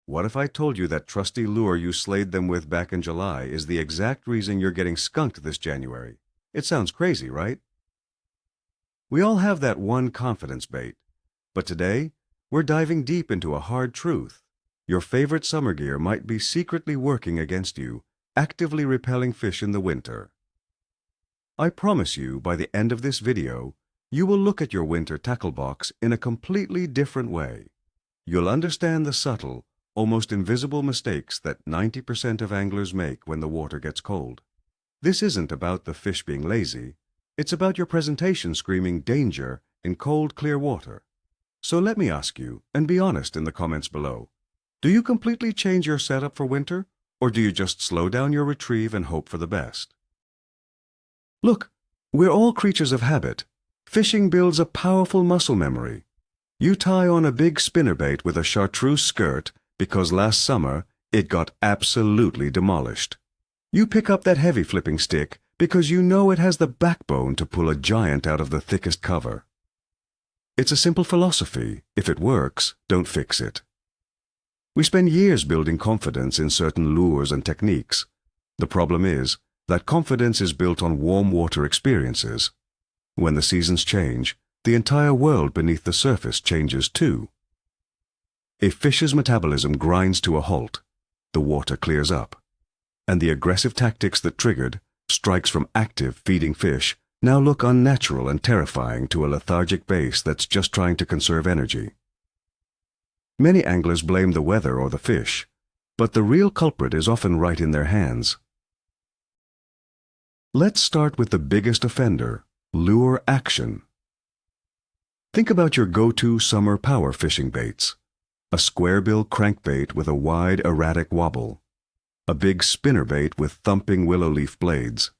What if I told you that trusty lure you slayed them with back in July is the exact reason you're getting skunked this January? It sounds crazy, right? We all have that one confidence bait, but today we're diving deep into a hard truth. Your favorite summer gear might be secretly working against you, actively repelling fish in the winter. I promise you, by the end of this video, you will look at your winter tackle box in a completely different way. You'll understand the subtle, almost invisible mistakes that 90% of anglers make when the water gets cold. This isn't about the fish being lazy. It's about your presentation screaming danger in cold, clear water. So let me ask you, and be honest in the comments below, do you completely change your setup for winter, or do you just slow down your retrieve and hope for the best? Look, we're all creatures of habit. Fishing builds a powerful muscle memory. You tie on a big spinnerbait with a chartreuse skirt because last summer it got absolutely demolished. You pick up that heavy flipping stick because you know it has the backbone to pull a giant out of the thickest cover. It's a simple philosophy. If it works, don't fix it. We spend years building confidence in certain lures and techniques. The problem is that confidence is built on warm water experiences. When the seasons change, the entire world beneath the surface changes too. A fish's metabolism grinds to a halt, the water clears up, and the aggressive tactics that triggered strikes from active feeding fish now look unnatural and terrifying to a lethargic base that's just trying to conserve energy. Many anglers blame the weather or the fish, but the real culprit is often right in their hands. Let's start with the biggest offender, lure action. Think about your go-to summer power fishing baits. A square-bill crankbait with a wide, erratic wobble. A big spinnerbait with thumping willow leaf blades.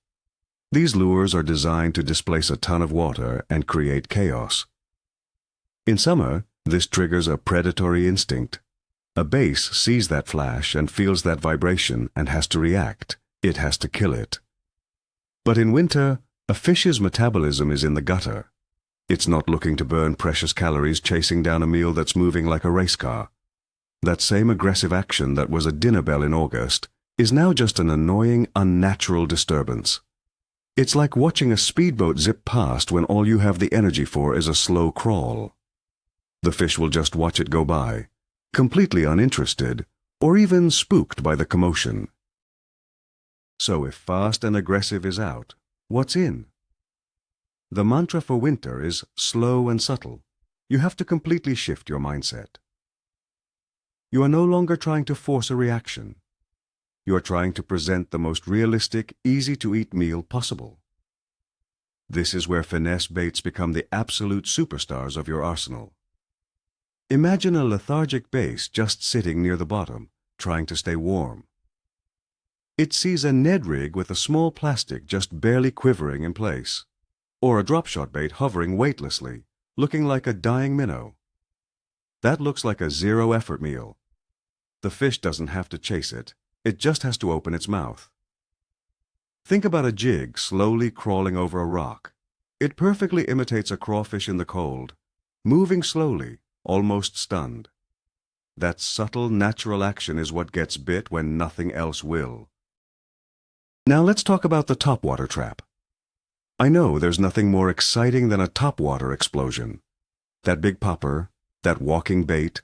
These lures are designed to displace a ton of water and create chaos. In summer, this triggers a predatory instinct. A base sees that flash and feels that vibration and has to react. It has to kill it. But in winter, a fish's metabolism is in the gutter. It's not looking to burn precious calories chasing down a meal that's moving like a race car. That same aggressive action that was a dinner bell in August is now just an annoying, unnatural disturbance. It's like watching a speedboat zip past when all you have the energy for is a slow crawl. The fish will just watch it go by, completely uninterested or even spooked by the commotion. So if fast and aggressive is out, what's in? The mantra for winter is slow and subtle. You have to completely shift your mindset. You are no longer trying to force a reaction. You are trying to present the most realistic, easy-to-eat meal possible. This is where finesse baits become the absolute superstars of your arsenal. Imagine a lethargic base just sitting near the bottom, trying to stay warm. It sees a Ned rig with a small plastic just barely quivering in place, or a drop shot bait hovering weightlessly, looking like a dying minnow. That looks like a zero-effort meal. The fish doesn't have to chase it. It just has to open its mouth. Think about a jig slowly crawling over a rock. It perfectly imitates a crawfish in the cold, moving slowly, almost stunned. That subtle, natural action is what gets bit when nothing else will. Now let's talk about the topwater trap. I know there's nothing more exciting than a topwater explosion. That big popper, that walking bait,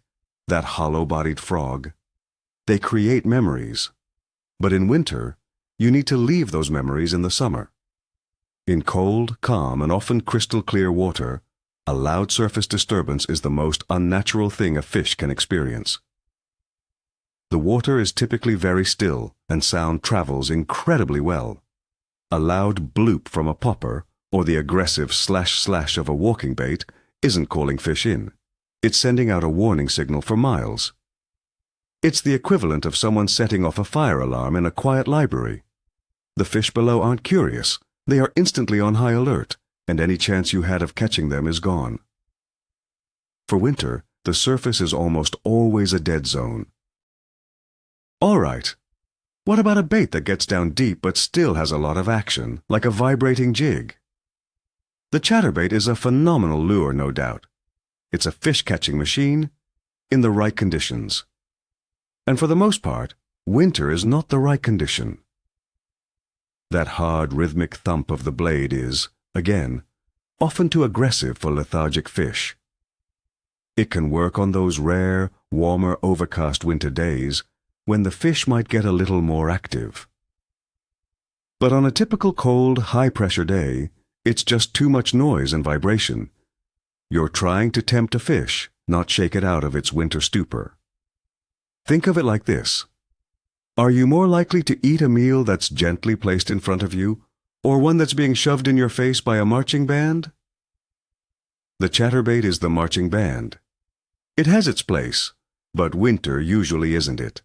that hollow-bodied frog. They create memories. But in winter, you need to leave those memories in the summer. In cold, calm, and often crystal-clear water, a loud surface disturbance is the most unnatural thing a fish can experience. The water is typically very still, and sound travels incredibly well. A loud bloop from a popper, or the aggressive slash-slash of a walking bait, isn't calling fish in. It's sending out a warning signal for miles. It's the equivalent of someone setting off a fire alarm in a quiet library. The fish below aren't curious. They are instantly on high alert, and any chance you had of catching them is gone. For winter, the surface is almost always a dead zone. All right. What about a bait that gets down deep but still has a lot of action, like a vibrating jig? The chatterbait is a phenomenal lure, no doubt. It's a fish-catching machine in the right conditions. And for the most part, winter is not the right condition. That hard rhythmic thump of the blade is, again, often too aggressive for lethargic fish. It can work on those rare, warmer, overcast winter days when the fish might get a little more active. But on a typical cold, high-pressure day, it's just too much noise and vibration. You're trying to tempt a fish, not shake it out of its winter stupor. Think of it like this. Are you more likely to eat a meal that's gently placed in front of you, or one that's being shoved in your face by a marching band? The chatterbait is the marching band. It has its place, but winter usually isn't it.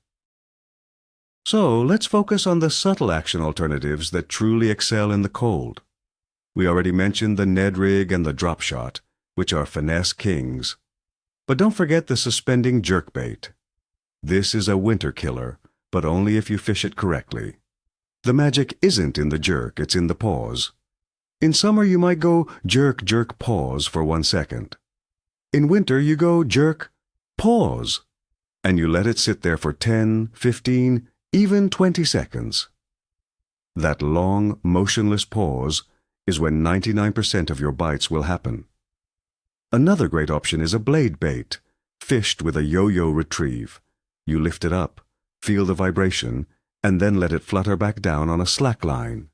So let's focus on the subtle action alternatives that truly excel in the cold. We already mentioned the Ned rig and the drop shot, which are finesse kings. But don't forget the suspending jerkbait. This is a winter killer, but only if you fish it correctly. The magic isn't in the jerk, it's in the pause. In summer you might go jerk, jerk, pause for 1 second. In winter you go jerk, pause, and you let it sit there for 10, 15, even 20 seconds. That long, motionless pause is when 99% of your bites will happen. Another great option is a blade bait, fished with a yo-yo retrieve. You lift it up, feel the vibration, and then let it flutter back down on a slack line.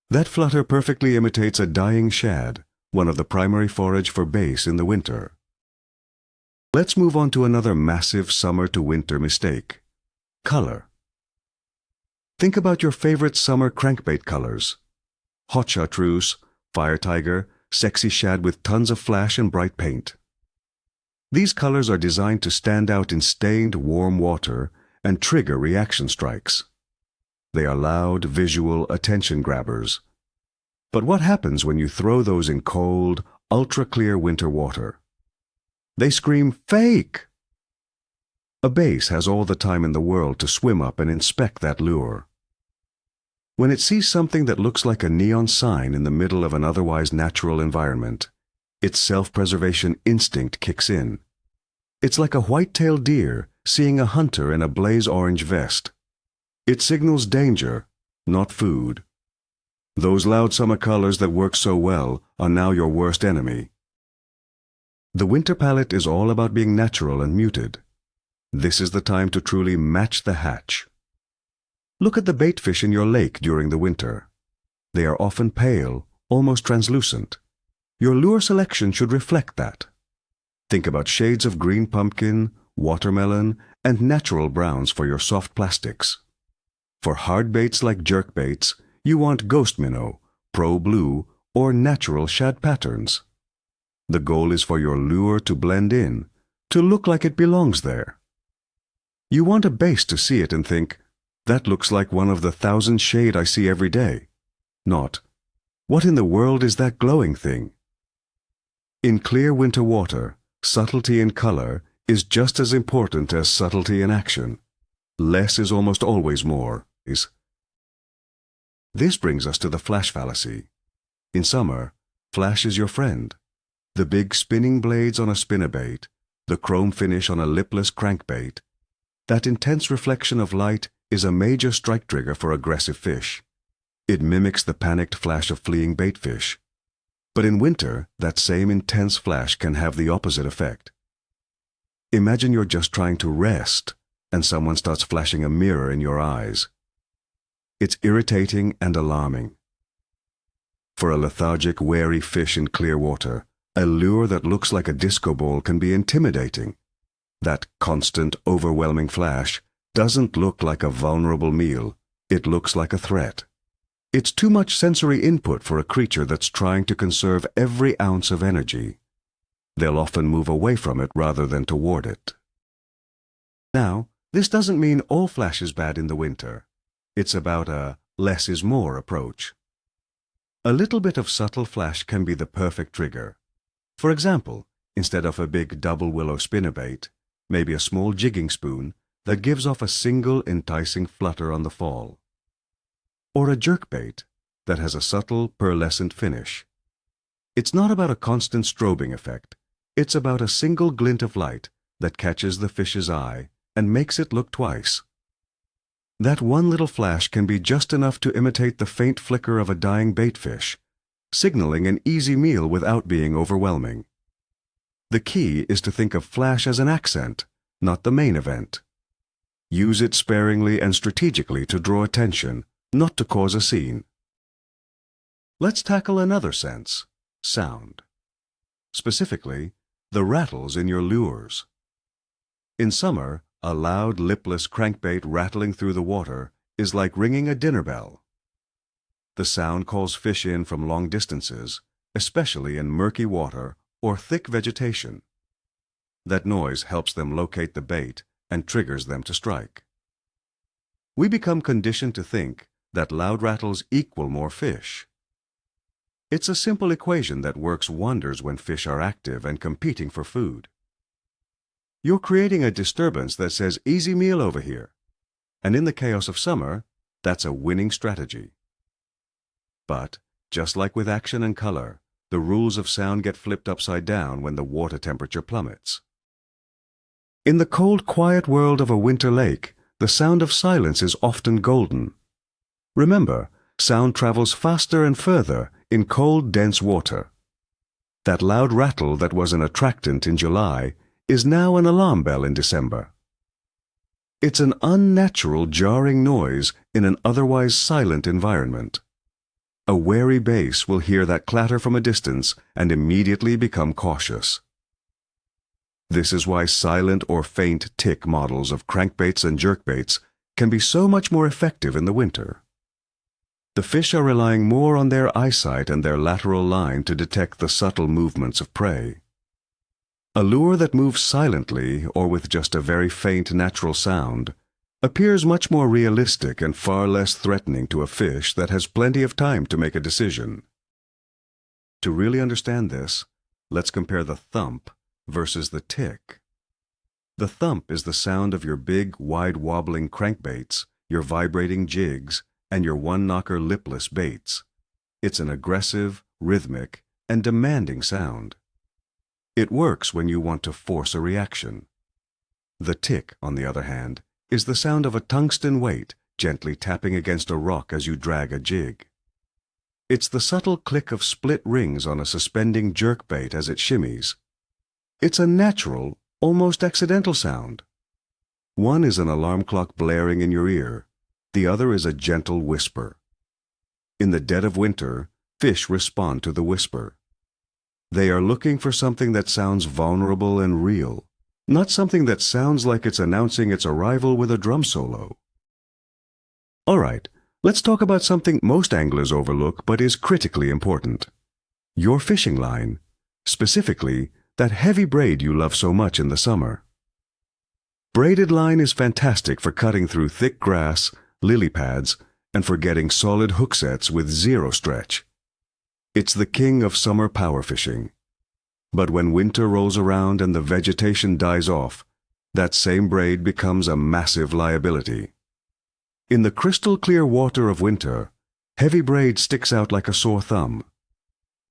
That flutter perfectly imitates a dying shad, one of the primary forage for bass in the winter. Let's move on to another massive summer to winter mistake: color. Think about your favorite summer crankbait colors: hot chartreuse, fire tiger, sexy shad with tons of flash and bright paint. These colors are designed to stand out in stained, warm water and trigger reaction strikes. They are loud, visual attention grabbers. But what happens when you throw those in cold, ultra-clear winter water? They scream, "Fake!" A bass has all the time in the world to swim up and inspect that lure. When it sees something that looks like a neon sign in the middle of an otherwise natural environment, its self-preservation instinct kicks in. It's like a white-tailed deer seeing a hunter in a blaze-orange vest. It signals danger, not food. Those loud summer colors that work so well are now your worst enemy. The winter palette is all about being natural and muted. This is the time to truly match the hatch. Look at the bait fish in your lake during the winter. They are often pale, almost translucent. Your lure selection should reflect that. Think about shades of green pumpkin, watermelon, and natural browns for your soft plastics. For hard baits like jerkbaits, you want ghost minnow, pro blue, or natural shad patterns. The goal is for your lure to blend in, to look like it belongs there. You want a base to see it and think, "That looks like one of the 1,000 shade I see every day." Not, "What in the world is that glowing thing?" In clear winter water, subtlety in color is just as important as subtlety in action. Less is almost always more. This brings us to the flash fallacy. In summer, flash is your friend. The big spinning blades on a spinnerbait, the chrome finish on a lipless crankbait, that intense reflection of light is a major strike trigger for aggressive fish. It mimics the panicked flash of fleeing baitfish. But in winter, that same intense flash can have the opposite effect. Imagine you're just trying to rest, and someone starts flashing a mirror in your eyes. It's irritating and alarming. For a lethargic, wary fish in clear water, a lure that looks like a disco ball can be intimidating. That constant, overwhelming flash doesn't look like a vulnerable meal, it looks like a threat. It's too much sensory input for a creature that's trying to conserve every ounce of energy. They'll often move away from it rather than toward it. Now, this doesn't mean all flash is bad in the winter. It's about a less is more approach. A little bit of subtle flash can be the perfect trigger. For example, instead of a big double willow spinnerbait, maybe a small jigging spoon that gives off a single enticing flutter on the fall. Or a jerkbait that has a subtle pearlescent finish. It's not about a constant strobing effect. It's about a single glint of light that catches the fish's eye and makes it look twice. That one little flash can be just enough to imitate the faint flicker of a dying baitfish, signaling an easy meal without being overwhelming. The key is to think of flash as an accent, not the main event. Use it sparingly and strategically to draw attention, not to cause a scene. Let's tackle another sense, sound. Specifically, the rattles in your lures. In summer, a loud, lipless crankbait rattling through the water is like ringing a dinner bell. The sound calls fish in from long distances, especially in murky water or thick vegetation. That noise helps them locate the bait and triggers them to strike. We become conditioned to think that loud rattles equal more fish. It's a simple equation that works wonders when fish are active and competing for food. You're creating a disturbance that says easy meal over here, and in the chaos of summer, that's a winning strategy. But, just like with action and color, the rules of sound get flipped upside down when the water temperature plummets. In the cold, quiet world of a winter lake, the sound of silence is often golden. Remember, sound travels faster and further in cold, dense water. That loud rattle that was an attractant in July is now an alarm bell in December. It's an unnatural, jarring noise in an otherwise silent environment. A wary bass will hear that clatter from a distance and immediately become cautious. This is why silent or faint tick models of crankbaits and jerkbaits can be so much more effective in the winter. The fish are relying more on their eyesight and their lateral line to detect the subtle movements of prey. A lure that moves silently or with just a very faint natural sound appears much more realistic and far less threatening to a fish that has plenty of time to make a decision. To really understand this, let's compare the thump versus the tick. The thump is the sound of your big, wide wobbling crankbaits, your vibrating jigs, and your one-knocker lipless baits. It's an aggressive, rhythmic, and demanding sound. It works when you want to force a reaction. The tick, on the other hand, is the sound of a tungsten weight gently tapping against a rock as you drag a jig. It's the subtle click of split rings on a suspending jerkbait as it shimmies. It's a natural, almost accidental sound. One is an alarm clock blaring in your ear. The other is a gentle whisper. In the dead of winter, fish respond to the whisper. They are looking for something that sounds vulnerable and real, not something that sounds like it's announcing its arrival with a drum solo. All right, let's talk about something most anglers overlook but is critically important. Your fishing line, specifically that heavy braid you love so much in the summer. Braided line is fantastic for cutting through thick grass, lily pads, and for getting solid hook sets with zero stretch. It's the king of summer power fishing. But when winter rolls around and the vegetation dies off, that same braid becomes a massive liability. In the crystal clear water of winter, heavy braid sticks out like a sore thumb.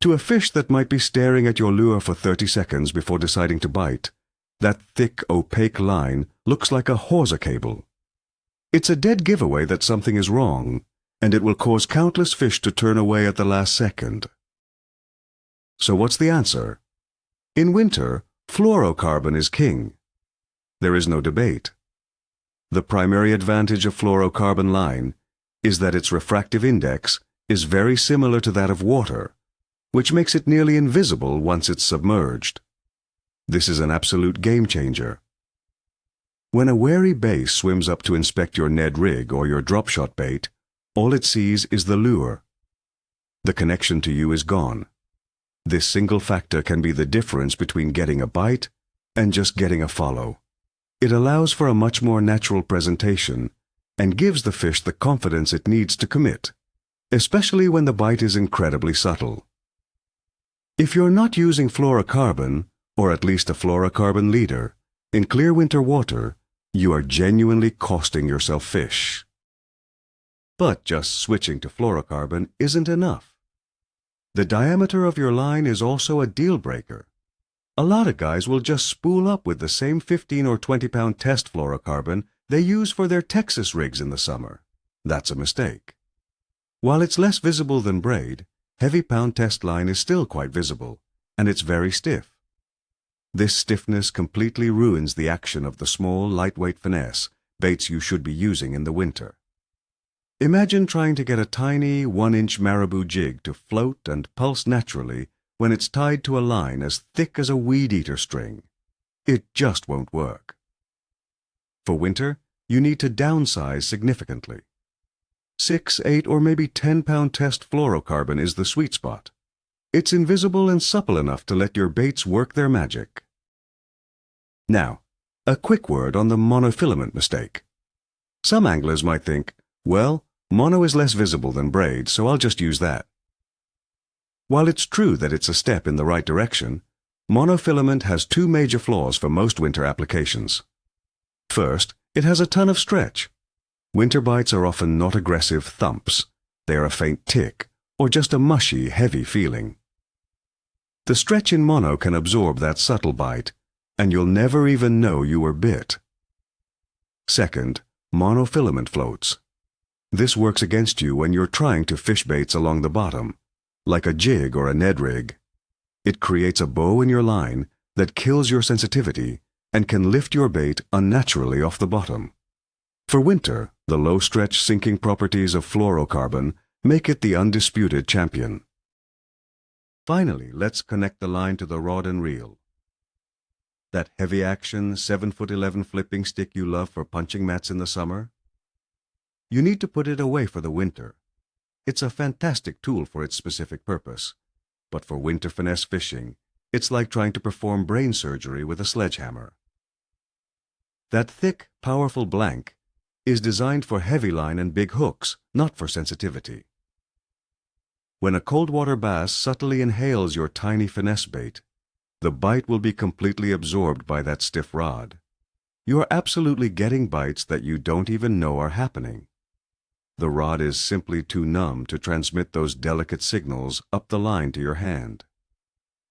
To a fish that might be staring at your lure for 30 seconds before deciding to bite, that thick, opaque line looks like a hawser cable. It's a dead giveaway that something is wrong, and it will cause countless fish to turn away at the last second. So what's the answer? In winter, fluorocarbon is king. There is no debate. The primary advantage of fluorocarbon line is that its refractive index is very similar to that of water, which makes it nearly invisible once it's submerged. This is an absolute game changer. When a wary bass swims up to inspect your Ned rig or your drop shot bait, all it sees is the lure. The connection to you is gone. This single factor can be the difference between getting a bite and just getting a follow. It allows for a much more natural presentation and gives the fish the confidence it needs to commit, especially when the bite is incredibly subtle. If you're not using fluorocarbon, or at least a fluorocarbon leader, in clear winter water, you are genuinely costing yourself fish. But just switching to fluorocarbon isn't enough. The diameter of your line is also a deal breaker. A lot of guys will just spool up with the same 15 or 20-pound test fluorocarbon they use for their Texas rigs in the summer. That's a mistake. While it's less visible than braid, heavy pound test line is still quite visible, and it's very stiff. This stiffness completely ruins the action of the small, lightweight finesse baits you should be using in the winter. Imagine trying to get a tiny 1-inch marabou jig to float and pulse naturally when it's tied to a line as thick as a weed-eater string. It just won't work. For winter, you need to downsize significantly. 6, 8, or maybe 10-pound test fluorocarbon is the sweet spot. It's invisible and supple enough to let your baits work their magic. Now, a quick word on the monofilament mistake. Some anglers might think, well, mono is less visible than braid, so I'll just use that. While it's true that it's a step in the right direction, monofilament has two major flaws for most winter applications. First, it has a ton of stretch. Winter bites are often not aggressive thumps. They are a faint tick, or just a mushy, heavy feeling. The stretch in mono can absorb that subtle bite, and you'll never even know you were bit. Second, monofilament floats. This works against you when you're trying to fish baits along the bottom, like a jig or a Ned rig. It creates a bow in your line that kills your sensitivity and can lift your bait unnaturally off the bottom. For winter, the low-stretch sinking properties of fluorocarbon make it the undisputed champion. Finally, let's connect the line to the rod and reel. That heavy-action 7'11" flipping stick you love for punching mats in the summer? You need to put it away for the winter. It's a fantastic tool for its specific purpose, but for winter finesse fishing, it's like trying to perform brain surgery with a sledgehammer. That thick, powerful blank is designed for heavy line and big hooks, not for sensitivity. When a cold water bass subtly inhales your tiny finesse bait, the bite will be completely absorbed by that stiff rod. You are absolutely getting bites that you don't even know are happening. The rod is simply too numb to transmit those delicate signals up the line to your hand.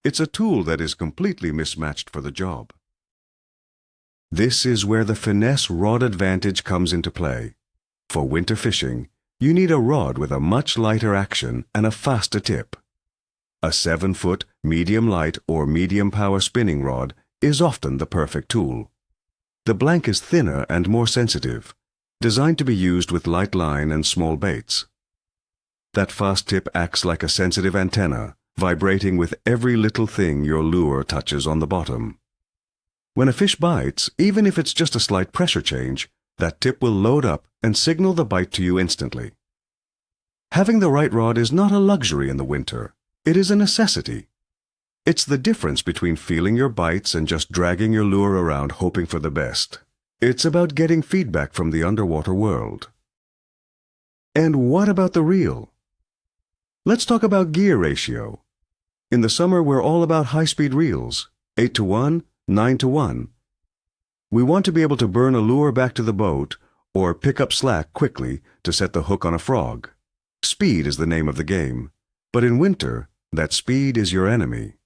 It's a tool that is completely mismatched for the job. This is where the finesse rod advantage comes into play. For winter fishing, you need a rod with a much lighter action and a faster tip. A 7-foot medium light or medium power spinning rod is often the perfect tool. The blank is thinner and more sensitive, designed to be used with light line and small baits. That fast tip acts like a sensitive antenna, vibrating with every little thing your lure touches on the bottom. When a fish bites, even if it's just a slight pressure change, that tip will load up and signal the bite to you instantly. Having the right rod is not a luxury in the winter. It is a necessity. It's the difference between feeling your bites and just dragging your lure around hoping for the best. It's about getting feedback from the underwater world. And what about the reel? Let's talk about gear ratio. In the summer, we're all about high-speed reels, 8-to-1, 9-to-1. We want to be able to burn a lure back to the boat or pick up slack quickly to set the hook on a frog. Speed is the name of the game, but in winter, that speed is your enemy.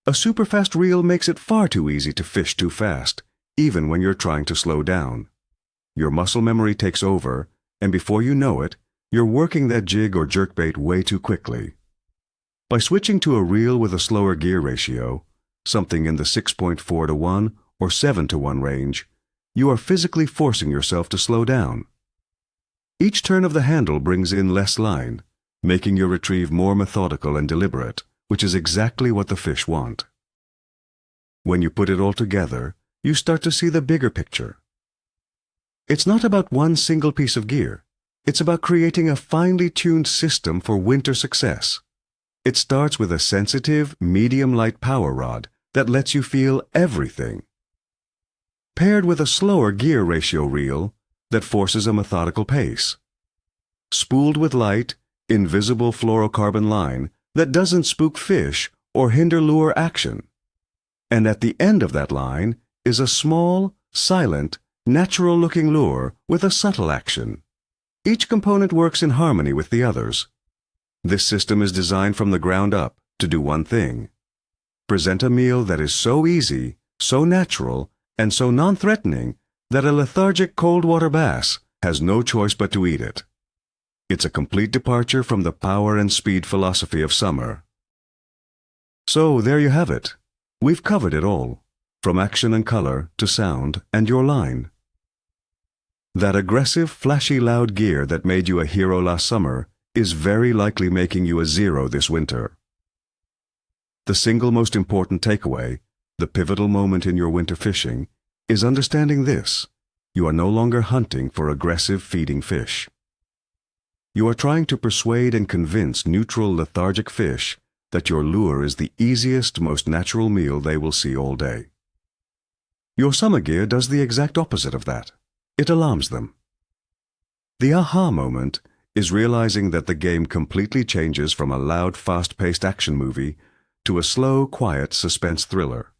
A super-fast reel makes it far too easy to fish too fast, even when you're trying to slow down. Your muscle memory takes over, and before you know it, you're working that jig or jerkbait way too quickly. By switching to a reel with a slower gear ratio, something in the 6.4-to-1 or 7-to-1 range, you are physically forcing yourself to slow down. Each turn of the handle brings in less line, making your retrieve more methodical and deliberate, which is exactly what the fish want. When you put it all together, you start to see the bigger picture. It's not about one single piece of gear. It's about creating a finely tuned system for winter success. It starts with a sensitive, medium-light power rod that lets you feel everything, paired with a slower gear ratio reel that forces a methodical pace, spooled with light, invisible fluorocarbon line that doesn't spook fish or hinder lure action. And at the end of that line is a small, silent, natural-looking lure with a subtle action. Each component works in harmony with the others. This system is designed from the ground up to do one thing: Present a meal that is so easy, so natural, and so non-threatening that a lethargic cold water bass has no choice but to eat it. It's a complete departure from the power and speed philosophy of summer. So there you have it. We've covered it all, from action and color to sound and your line. That aggressive, flashy, loud gear that made you a hero last summer is very likely making you a zero this winter. The single most important takeaway, the pivotal moment in your winter fishing, is understanding this: you are no longer hunting for aggressive feeding fish. You are trying to persuade and convince neutral, lethargic fish that your lure is the easiest, most natural meal they will see all day. Your summer gear does the exact opposite of that. It alarms them. The aha moment is realizing that the game completely changes from a loud, fast-paced action movie to a slow, quiet suspense thriller.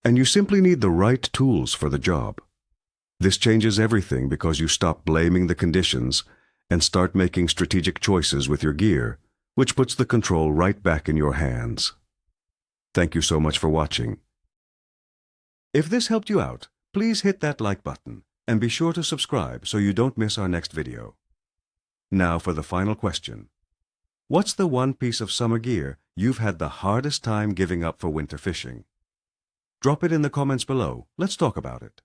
And you simply need the right tools for the job. This changes everything because you stop blaming the conditions and start making strategic choices with your gear, which puts the control right back in your hands. Thank you so much for watching. If this helped you out, please hit that like button and be sure to subscribe so you don't miss our next video. Now for the final question. What's the one piece of summer gear you've had the hardest time giving up for winter fishing? Drop it in the comments below. Let's talk about it.